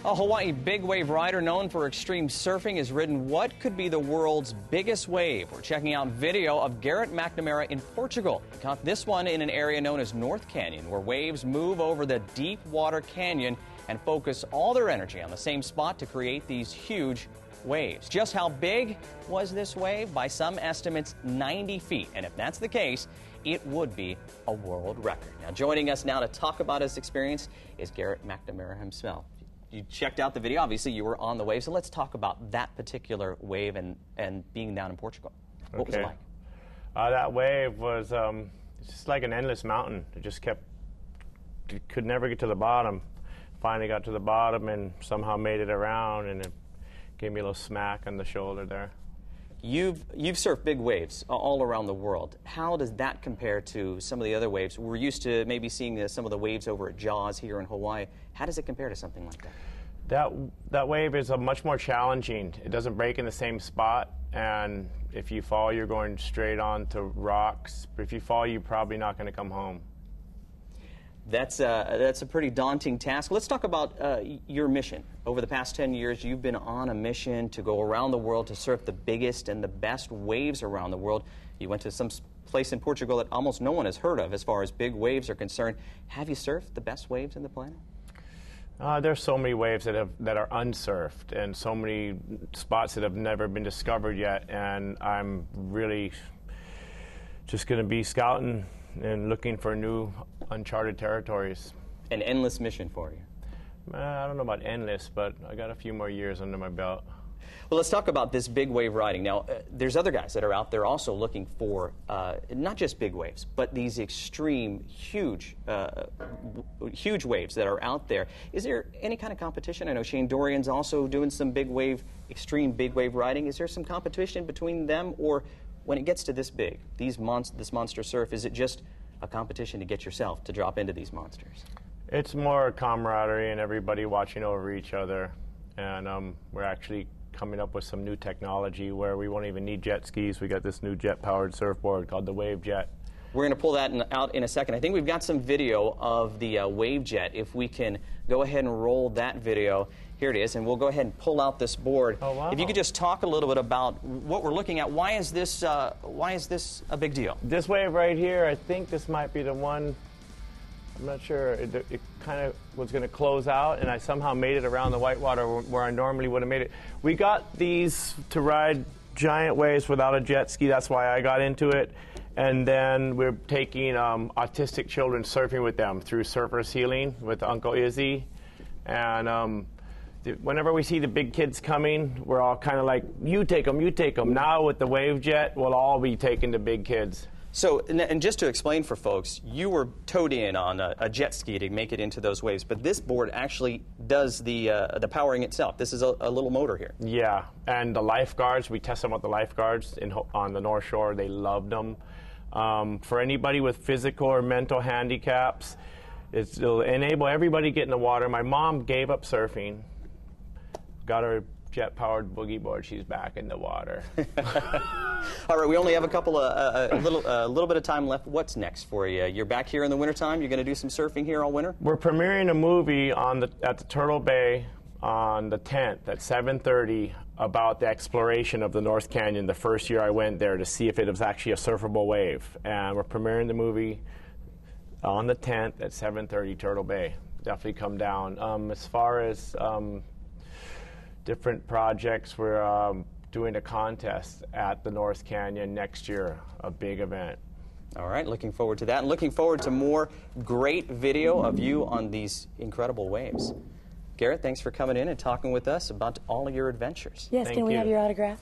A Hawaii big wave rider known for extreme surfing has ridden what could be the world's biggest wave. We're checking out video of Garrett McNamara in Portugal. He caught this one in an area known as North Canyon, where waves move over the deep water canyon and focus all their energy on the same spot to create these huge waves. Just how big was this wave? By some estimates, 90 feet. And if that's the case, it would be a world record. Now, joining us now to talk about his experience is Garrett McNamara himself. You checked out the video. Obviously, you were on the wave. So let's talk about that particular wave and being down in Portugal. What was it like? That wave was just like an endless mountain. It just could never get to the bottom. Finally got to the bottom and somehow made it around, and it gave me a little smack on the shoulder there. You've surfed big waves all around the world. How does that compare to some of the other waves? We're used to maybe seeing some of the waves over at Jaws here in Hawaii. How does it compare to something like that? That wave is much more challenging. It doesn't break in the same spot, and if you fall, you're going straight on to rocks. If you fall, you're probably not going to come home. That's a pretty daunting task. Let's talk about your mission. Over the past 10 years, you've been on a mission to go around the world to surf the biggest and the best waves around the world. You went to some place in Portugal that almost no one has heard of as far as big waves are concerned. Have you surfed the best waves in the planet? There's so many waves that are unsurfed, and so many spots that have never been discovered yet, and I'm really just going to be scouting and looking for new uncharted territories. An endless mission for you. I don't know about endless, but I got a few more years under my belt. Well, let's talk about this big wave riding. Now, there's other guys that are out there also looking for not just big waves, but these extreme, huge waves that are out there. Is there any kind of competition? I know Shane Dorian's also doing some extreme big wave riding. Is there some competition between them, or when it gets to this big, this monster surf, is it just a competition to get yourself to drop into these monsters? It's more camaraderie and everybody watching over each other, and we're actually coming up with some new technology where we won't even need jet skis. We got this new jet-powered surfboard called the Wave Jet. We're going to pull that out in a second. I think we've got some video of the Wave Jet. If we can go ahead and roll that video. Here it is, and we'll go ahead and pull out this board. Oh, wow. If you could just talk a little bit about what we're looking at. Why is this a big deal? This wave right here, I think this might be the one. I'm not sure. It kind of was going to close out, and I somehow made it around the whitewater where I normally would have made it. We got these to ride giant waves without a jet ski. That's why I got into it. And then we're taking autistic children surfing with them through Surfers Healing with Uncle Izzy. And whenever we see the big kids coming, we're all kind of like, you take them, you take them. Now with the Wave Jet, we'll all be taking the big kids. So, and just to explain for folks, you were towed in on a jet ski to make it into those waves, but this board actually does the powering itself. This is a little motor here. Yeah, and the lifeguards, we tested them with the lifeguards on the North Shore. They loved them. For anybody with physical or mental handicaps, it'll enable everybody to get in the water. My mom gave up surfing, got her jet-powered boogie board. She's back in the water. All right, we only have a little bit of time left. What's next for you? You're back here in the wintertime. You're going to do some surfing here all winter? We're premiering a movie at the Turtle Bay on the 10th at 7:30 about the exploration of the North Canyon. The first year I went there to see if it was actually a surfable wave, and we're premiering the movie on the 10th at 7:30 Turtle Bay. Definitely come down. As far as different projects, we're doing a contest at the North Canyon next year, a big event. All right, looking forward to that, and looking forward to more great video of you on these incredible waves. Garrett, thanks for coming in and talking with us about all of your adventures. Yes, can we have your autograph?